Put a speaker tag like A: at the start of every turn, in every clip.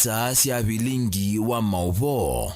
A: saa cia bilingi wa mauvo.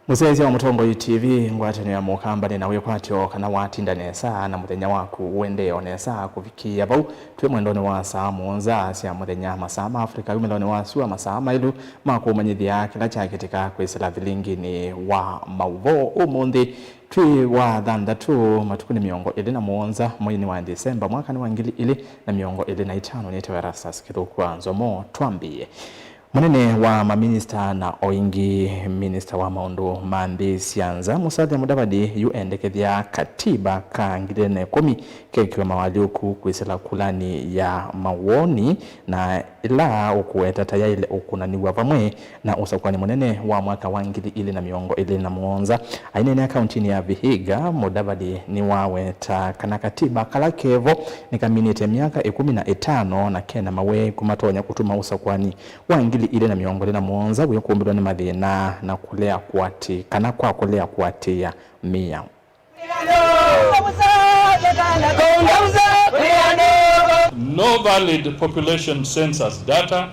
B: Musezi wa Mutongo TV ngwatene ya mukambane nawe kwatyo kana watinda nesa na muthenya waku wende onesa kufikia bau twe mwendone wa saa monza cia muthenya masama Afrika umendone wa sua masama ilu makumanyithia kila chakitika kwesela vilingi ni wa mauvo umundi twi wa thandatu matukuni miongo ili na muonza mwini wa Desemba mwaka ni wangili ili na miongo ili na itano nitewe Rasas Kithuku Nzomo twambie. Munene wa maminista na oingi minister wa maundu mandi sianza Musalia Mudavadi yuendekethia katiba ka 2010 kekiwa mawaliuku kwisela kulani ya mawoni na ila ukueta tayaile ukunaniwa vamwe na usakwani munene wa mwaka wa 2021 ainene akaunti ya Vihiga. Mudavadi ni waweta kana katiba kalakevo nikaminite miaka 15 na kena mawe kumatonya kutuma usakwani wa ile na miongo na muonza uyo kumbirwa ni mathina na kulea kuati kana kwa kulea kuatia mia.
C: No valid population census data,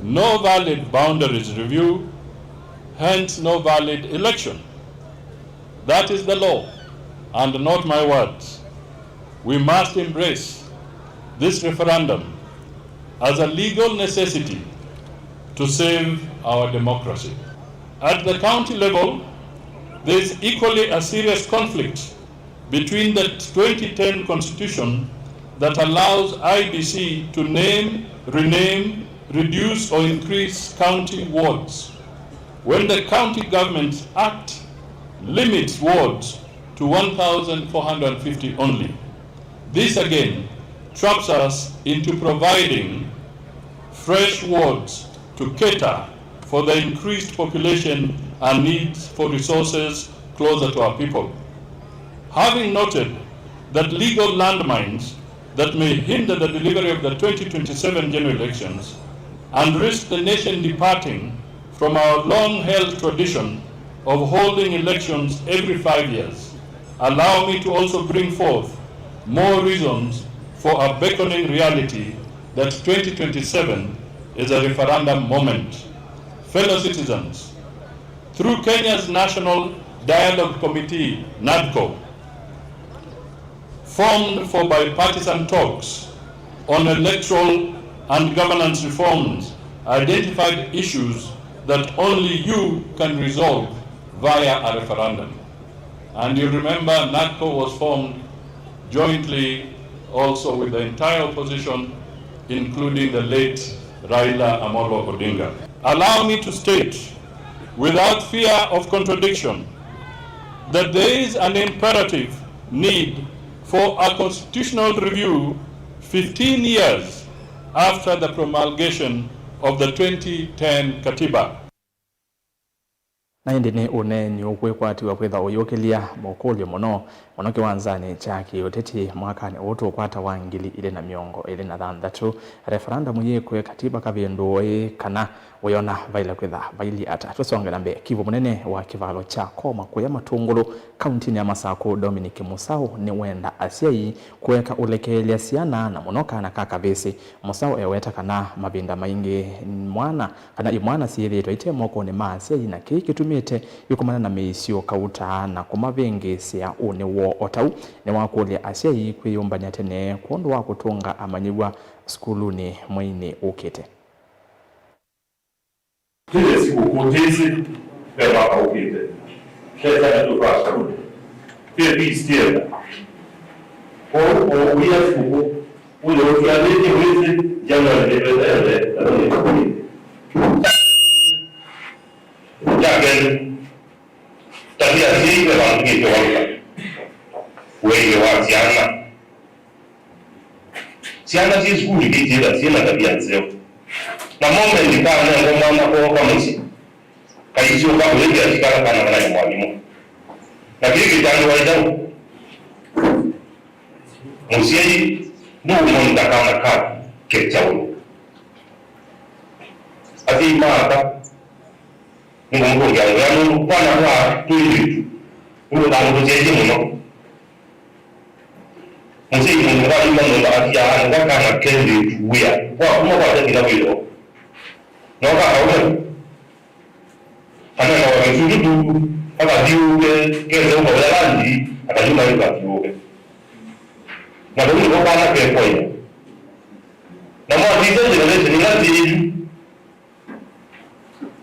C: no valid boundaries review, hence no valid election. That is the law and not my words. We must embrace this referendum as a legal necessity to save our democracy. At the county level, there is equally a serious conflict between the 2010 constitution that allows IBC to name, rename, reduce or increase county wards, when the County Government Act limits wards to 1,450 only. This again traps us into providing fresh wards to cater for the increased population and needs for resources closer to our people. Having noted that legal landmines that may hinder the delivery of the 2027 general elections and risk the nation departing from our long-held tradition of holding elections every 5 years, allow me to also bring forth more reasons for a beckoning reality that 2027 is a referendum moment. Fellow citizens, through Kenya's National Dialogue Committee, NADCO, formed for bipartisan talks on electoral and governance reforms, identified issues that only you can resolve via a referendum. And you remember NADCO was formed jointly also with the entire opposition, including the late Raila Amolo Odinga. Allow me to state, without fear of contradiction, that there is an imperative need for a constitutional review 15 years after the promulgation of the 2010 Katiba.
B: Na hindi ni uneni ukwati wa kwetha uyokelia mokolio mono kiwanzani chaki uteti mwakani utu ukwata wa 2023 referendum yekwe katiba kavindu kana uyona vaila kwetha vaili ata tusonge nambe kivu munene wa kivalo cha koma kuya matungulu kaunti ya Masako Dominic Musau ni wenda asiai kuweka ulekelia siana na munoka na kakavisi Musau eweta kana mabinda maingi mwana kana imwana siyeli itoite moko ni maasiai na kitumite yukumana na meisio kauta na kumavengi siya une wo otau ni wakulia asiai kuyumba nyatene kuondu wa kutunga amanyiwa skuluni mwaini ukite.
D: Kile siku kutezi beba ukite. Kesa na tupasa kule. Kile bistela. O uya siku ule ukialete wezi jana lebele Jagen tabia zile wangi toka. Wewe wa siana zizuri kitila sina tabia zao. Na moment nikana na mwana kwa msi. Kaisho kwa wewe asikala kana na mwalimu. Na kile kitendo waidao. Musiei ndio mndaka na ka kechao. ati mata ngo ya no kwana kwa tulivu ngo tangu jeje muno mse ngo wa imo ngo ati ya nga kana kende buya kwa kuma kwa tena bilo no ka hawo ana na wajudu aka diuke kende ngo ya landi akajuma hiyo diuke na ndio kwa kana ke point na mwa dizo zile ni ngazi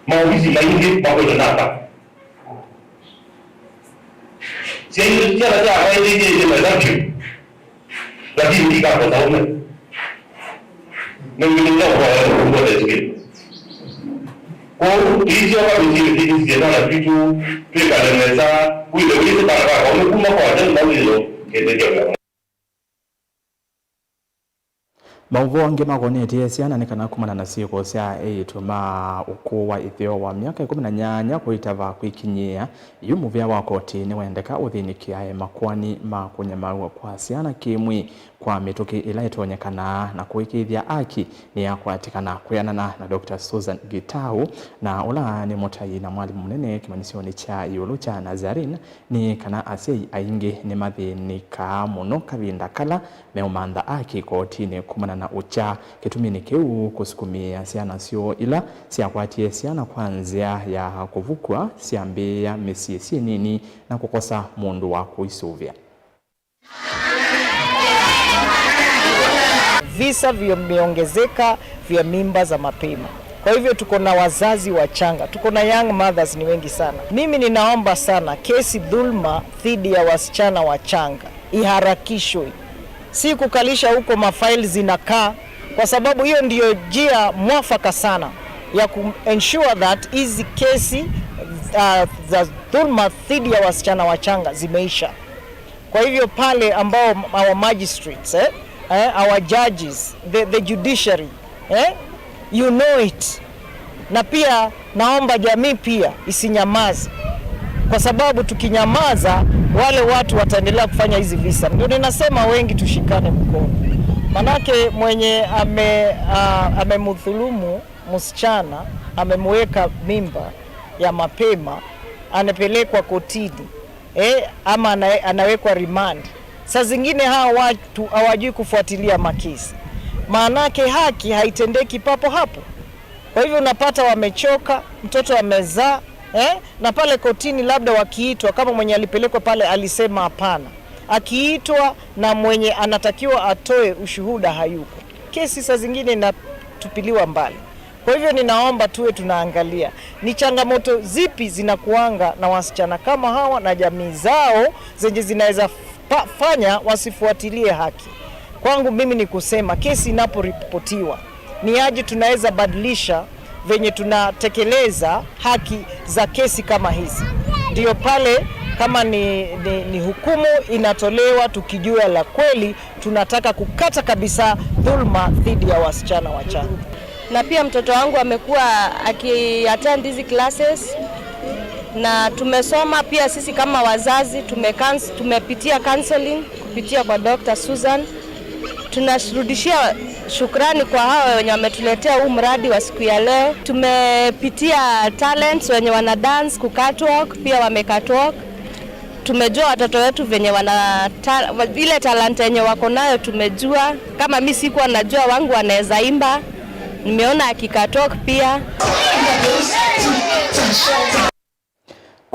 D: mawisi maingi makwenda napa sisi jana jana hizi mazambi lakini kika kwa sababu na mimi ndio kwa hiyo kwa hiyo hizi zina na vitu pika na meza kuile bana kwa kuma kwa ndio ndio ndio
B: Mauvo magonetie ciana kumana na ciiko cia ituma ukuwa ithio wa miaka 18 kuitava kwikinyia yu muvia wa koti ni wendeka uthinikia makwani ma kunyamarua kwa ciana kimwi kwa mituki ila itonyekana na kuikithia aki ni yakwatikana kuyanana na Dr. Susan Gitau na ula ni mutai na mwalimu munene kimanisioni cha iulu cha Nazarene ni kana asiai aingi ni mathinika muno kavinda kala meumantha aki kotini kumana na ucha kitumini kiu kusukumia ciana cio ila ciakwatie ciana kwanzia ya kuvukwa ciambia misiesi nini na kukosa mundu wa kuisuvia.
E: Visa vimeongezeka vya mimba za mapema. Kwa hivyo tuko na wazazi wachanga, tuko na young mothers ni wengi sana. Mimi ninaomba sana kesi dhulma dhidi ya wasichana wachanga iharakishwe. Si kukalisha huko mafaili zinakaa, kwa sababu hiyo ndiyo njia mwafaka sana ya ensure that hizi kesi za dhulma dhidi ya wasichana wachanga zimeisha. Kwa hivyo pale ambao our magistrates our judges, the judiciary, you know it. Na pia naomba jamii pia isinyamaze, kwa sababu tukinyamaza wale watu wataendelea kufanya hizi visa. Ndio ninasema wengi tushikane mkono, manake mwenye amemdhulumu msichana, amemweka mimba ya mapema, anapelekwa kotini ama anawekwa remand. Saa zingine hawa watu hawajui kufuatilia makesi, maanake haki haitendeki papo hapo. Kwa hivyo unapata wamechoka, mtoto amezaa na pale kotini labda wakiitwa, kama mwenye alipelekwa pale alisema hapana, akiitwa na mwenye anatakiwa atoe ushuhuda hayuko, kesi saa zingine inatupiliwa mbali. Kwa hivyo ninaomba tuwe tunaangalia ni changamoto zipi zinakuanga na wasichana kama hawa na jamii zao zenye zinaweza fanya wasifuatilie haki. Kwangu mimi ni kusema kesi inaporipotiwa ni aje tunaweza badilisha venye tunatekeleza haki za kesi kama hizi. Ndio pale kama ni hukumu inatolewa tukijua la kweli, tunataka kukata kabisa dhulma dhidi ya wasichana wachanga.
F: Na pia mtoto wangu amekuwa aki-attend hizi classes na tumesoma pia sisi kama wazazi tumepitia counseling kupitia kwa Dr. Susan. Tunarudishia shukrani kwa hao wenye wametuletea huu mradi wa siku ya leo. Tumepitia talents wenye wana dance, kukatwalk, pia wamekatwalk. Tumejua watoto wetu venye ile talent yenye wako nayo tumejua. Kama mimi sikuwa najua wangu wanaweza imba, nimeona akikatwalk pia.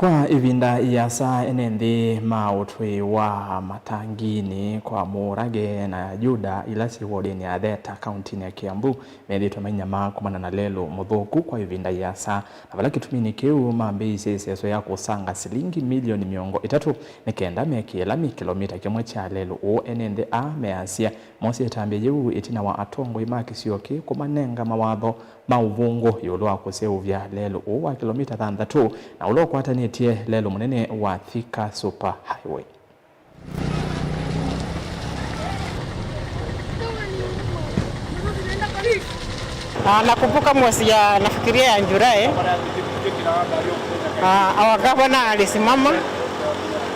B: Kwa ivinda ya saa enendi mautwi wa matangini kwa Murage na Juda ilasi wodeni ya Theta kaunti ya Kiambu meditwa manyama kumana na lelo mudhoku kwa ivinda ya saa na vala kitumini kiu mambi seso ya kusanga silingi milioni miongo itatu nikenda mekielami kilomita kimwe cha lelo o enende a measia mosi etambe yu itina wa atongo imaki siyoki kumanenga mawadho mauvungo yulua kuseuvya lelo o wa kilomita 32 na ulo kwa tie lelo munene wa Thika Super Highway.
G: Nakumbuka mwezi ya nafikiria ya Julai, gavana alisimama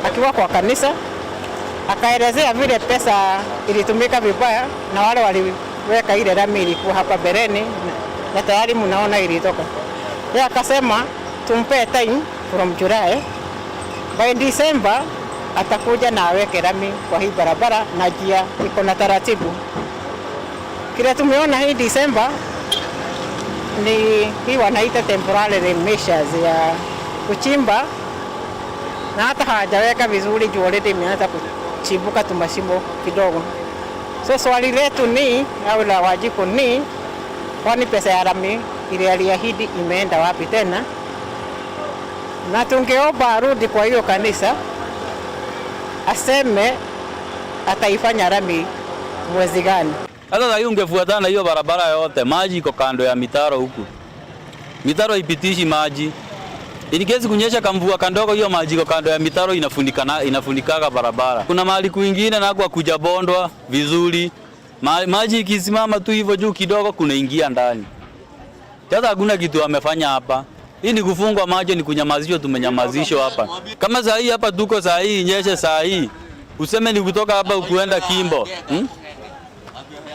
G: akiwa kwa kanisa akaelezea vile pesa ilitumika vibaya na wale waliweka ile rami ilikuwa hapa bereni na tayari mnaona ilitoka. Yeye akasema tumpe time from July, by December atakuja na aweke lami kwa hii barabara na njia iko na taratibu. Kile tumeona hii December ni hii wanaita temporary measures ya kuchimba, na hata hajaweka vizuri juu already imeanza kuchimbuka tumashimo kidogo. So swali letu ni au la wajibu ni kwani pesa ya lami ile aliahidi imeenda wapi tena, na tungeomba arudi kwa hiyo kanisa aseme ataifanya lami mwezi gani.
H: Hata sasa ungefuatana hiyo barabara yote, maji iko kando ya mitaro huku. Mitaro ipitishi maji. Ilikezi kunyesha kamvua kandogo, hiyo maji iko kando ya mitaro inafunikaga barabara. Kuna mahali kwingine na kwa kuja bondwa vizuri. Maji ikisimama tu hivyo juu kidogo kunaingia ndani. Sasa hakuna kitu wamefanya hapa. Hii ni kufungwa maji, ni kunyamazishwa, tumenyamazishwa hapa. Kama saa hii hapa tuko saa hii nyeshe saa hii. Useme ni kutoka hapa ukuenda Kimbo.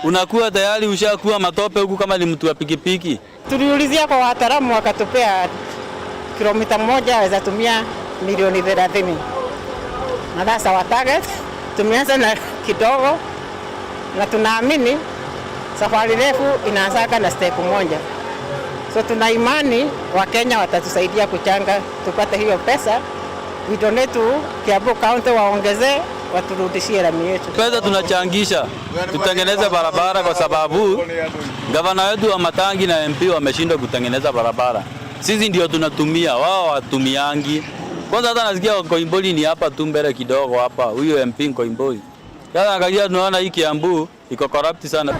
H: Unakuwa tayari ushakuwa matope huku kama ni mtu wa pikipiki.
G: Tuliulizia kwa wataalamu wakatupea kilomita moja aweza tumia milioni 30. Na sasa wa target tumeanza na kidogo, na tunaamini safari refu inaanza na step moja. So tuna imani Wakenya watatusaidia kuchanga tupate hiyo pesa. We donate to Kiambu County waongezee waturudishie lami yetu.
H: Pesa tunachangisha tutengeneze barabara kwa sababu gavana wetu wa Matangi na MP wameshindwa kutengeneza barabara. Sisi ndio tunatumia, wao watumiangi. Kwanza hata nasikia Koimboli ni hapa tu mbele kidogo hapa, huyo MP Koimboli. Sasa angalia tunaona hii Kiambu iko corrupt sana.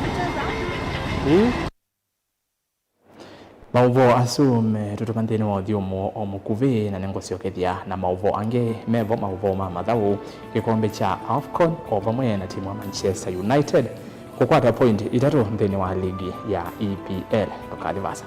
B: Mauvo asume tutupandeni wa thiomo omukuvi na nengo siokethia na mauvo ange mevo mauvo mathau kikombe cha AFCON ovamwe na timu ya Manchester United kukwata point 3 thini wa ligi ya EPL tukalivasa.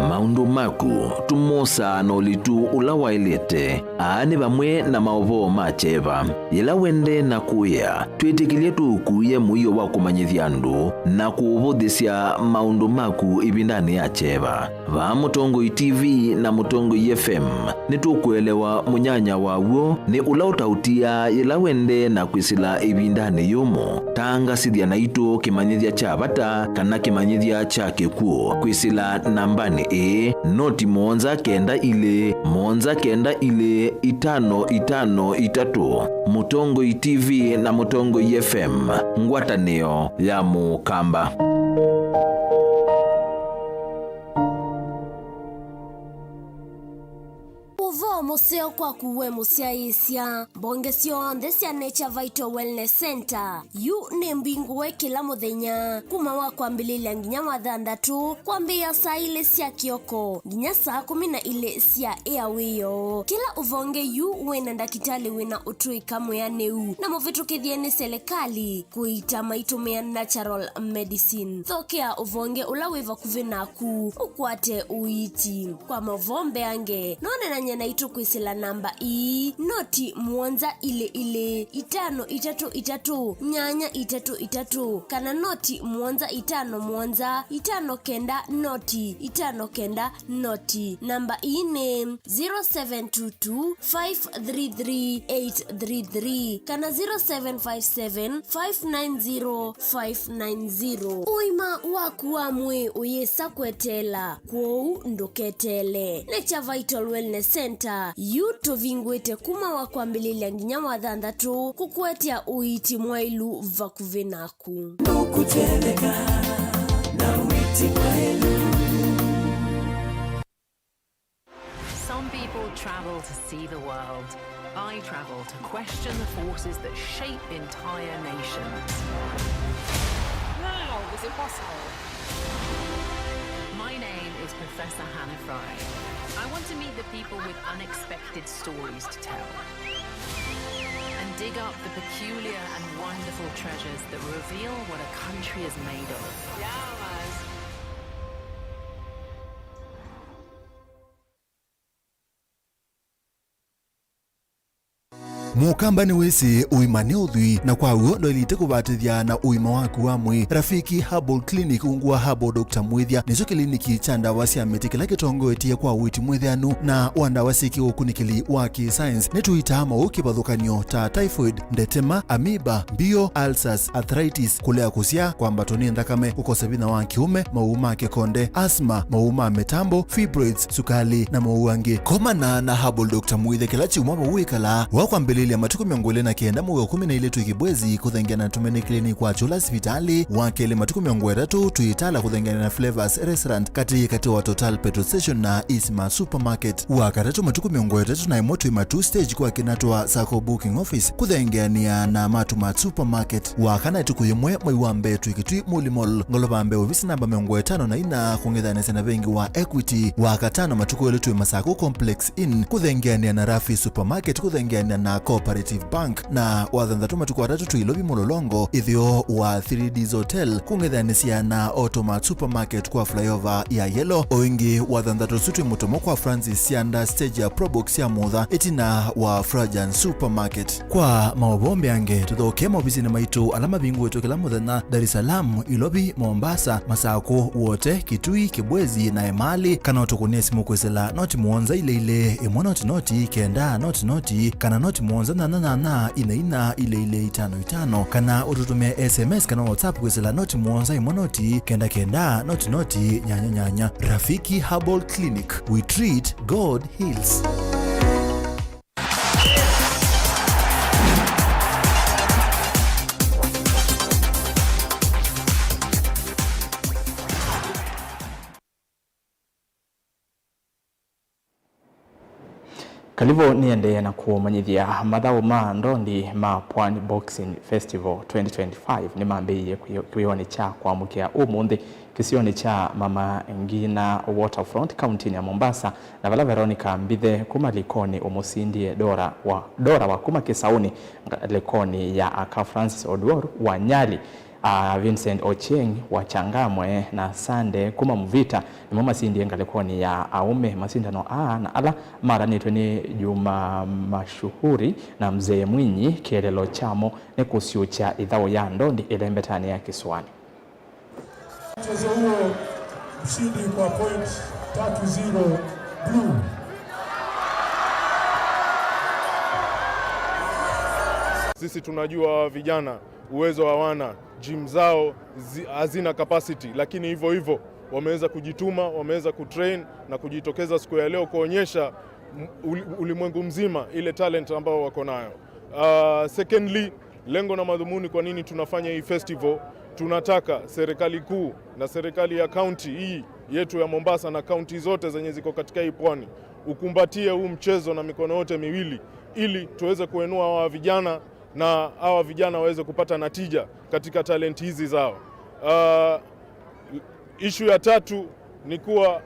A: Maundu maku tumosa na ulitu ula wailete aani bamwe na maovo macheva ila wende na kuya twitikilie tukuye muyo wa kumanyithia andu na kuuvuthisya maundu maku ibindani ya cheva va Mutongoi TV na Mutongoi FM ni tukuelewa munyanya waw'o ni ula utautia ila wende na kwisila ibindani yumo tangasithia na itu kimanyithia cha bata kana kimanyithia cha kikuo kwisila nambani noti 192 Mutongoi TV na Mutongoi FM ngwatanio ya Mukamba.
I: Museo kwa kuwe musiaisia bonge sionthe cia Nature Vital Wellness Center yu ni mbinguwe kila muthenya kuma wa kwambililia nginya wa 6 kwambia saa 2 cia kioko nginya saa 12 cia airwayo. Kila uvonge yu wena ndakitali wena utui kamwe ya neu na muvitukithie ni serikali kuita maitumia natural medicine. Thokea uvonge ula wiva kuvinaku ukwate uiti kwa mavombe ange none na nyena itu kwisila namba noti 111 nyanya 33 kana noti 151 noti 59 namba ne 0722 533 833 kana 0757 590 uima waku wa mwe uyesa kwetela kwou nduketele. Nature Vital Wellness Center yuto vingwete kuma wa kwambililia nginya wa 6 kukwetia uiti mwailu vakuvenaku nukuteleka na uiti mwailu.
J: Some people travel to see the world. I travel to question the forces that shape entire nations.
K: How is it possible?
J: My name is Professor Hannah Fry. I want to meet the people with unexpected stories to tell and dig up the peculiar and wonderful treasures that reveal what a country is made of.
K: Yeah, man.
L: Mukambani wese uimane udhui na kwa uo ndo ilite kubatithia na uima waku wa mwi. Rafiki Herbal Clinic ungua Herbal Dr. Mwithia nicho kliniki cha ndawa cia miti kila kitongoetie kwa witi mwithianu na wandawa siki ukunikili wa ki-science netuita mauki bathukanio ta typhoid, ndetema, amoeba, bio, ulcers, arthritis, kulea kusia kwa mbatoni ndakame, kukosa bina wa kiume, mauma kikonde, asma, mauma metambo, fibroids, sukali na mauangi. Komana na Herbal Dr. Mwithia kila chiumwa mawikala wakwa mbelili ya matuku miongole na kienda mwe 12 tukibwezi kuthengiana na tumeni clinic kwa chula hospitali wakele matuku miongole tatu tuitala kuthengiana na Flavors Restaurant kati wa Total Petrol Station na Isma Supermarket wakatatu matuku miongole tatu na imoto ima 2 stage kwa kinatwa Sako Booking Office kuthengiania na Matuma Supermarket wakana tukuyemwe mwiwambe tuikitui Mulimol ngolobambe ofisi namba miongole 5 na ina kungethana sana vengi wa Equity wakatano matuku eletu Masako Complex Inn kuthengiania na Rafi Supermarket kuthengiania na Cooperative Bank na wathanthatu matuku watatu tuilobi Mulolongo ithio wa 3Ds Hotel kung'ethanisia na Automat Supermarket kwa flyover ya Yellow oingi wathanthatu sutu mutomo kwa Francis Sianda stage ya Probox ya Mutha itina wa Frajan Supermarket. Kwa maobombe yange tuthoke maobisini maitu alama bingu wetu kila muthenya Dar es Salaam, Ilobi, Mombasa, Masako wote, Kitui, Kibwezi na Emali kana utukunie simu kwesela noti muonza ile imwana noti kenda noti kana noti muonza na ina ile 55 kana ututumia SMS kana WhatsApp kwesela noti muonza imonoti kenda noti nyanya. Rafiki Herbal Clinic, we treat, God heals.
B: Kalivo niendeye na kumanyithia mathao ma ndondi ma Pwani Boxing Festival 2025 ni mambiye kwioni cha kwamukia umuthi kisioni cha Mama Ngina Waterfront County ya Mombasa na vala Veronica Mbithe kuma likoni umusindie Dora wa kuma Kisauni likoni ya aka Francis Odwor wa Nyali, Vincent Ochieng wa Changamwe na Sande kuma Mvita ni mama sindi ngalekoni ya aume masindano na ala mara nitwe ni Juma Mashuhuri na Mzee Mwinyi kielelo chamo ni kusiucha idhao ya ndondi ilembetani ya Kiswani.
M: Mchezo huo mshindi kwa point 3-0 blue.
N: Sisi tunajua vijana uwezo hawana, gym zao hazina capacity, lakini hivyo wameweza kujituma, wameweza kutrain na kujitokeza siku ya leo kuonyesha ulimwengu mzima ile talent ambao wako nayo. Secondly, lengo na madhumuni kwa nini tunafanya hii festival, tunataka serikali kuu na serikali ya county hii yetu ya Mombasa na county zote zenye ziko katika hii pwani ukumbatie huu mchezo na mikono yote miwili ili tuweze kuinua hawa vijana na hawa vijana waweze kupata natija katika talent hizi zao. Issue ya tatu ni kuwa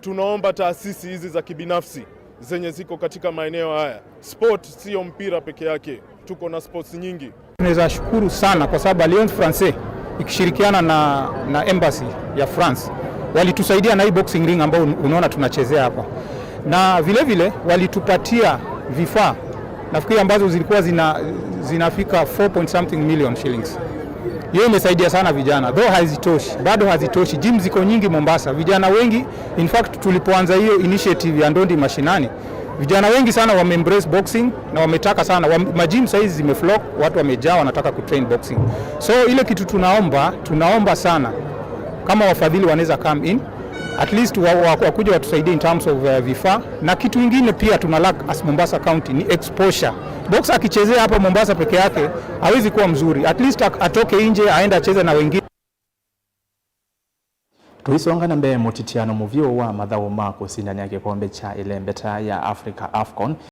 N: tunaomba taasisi hizi za kibinafsi zenye ziko katika maeneo haya. Sport sio mpira peke yake, tuko na sports nyingi.
O: Tunaweza shukuru sana kwa sababu Alliance Francaise ikishirikiana na Embassy ya France walitusaidia na hii boxing ring ambao unaona tunachezea hapa, na vile walitupatia vifaa nafikiri ambazo zilikuwa zinafika 4 million shillings. Hiyo imesaidia sana vijana, bado hazitoshi. Gym ziko nyingi Mombasa, vijana wengi. In fact tulipoanza hiyo initiative ya ndondi mashinani, vijana wengi sana wame-embrace boxing na wametaka sana. Magym size zimeflock, watu wamejaa wanataka kutrain boxing. So ile kitu tunaomba sana kama wafadhili wanaweza come in, at least wakuja watusaidie in terms of vifaa, na kitu kingine pia tuna lack as Mombasa County ni exposure. Boxer akichezea hapa Mombasa peke yake hawezi kuwa mzuri, at least atoke nje aende acheze na wengine.
B: Tuisonga na mbele mutitiano muvyo wa mathao ma kusindania kikombe cha ilembeta ya Africa AFCON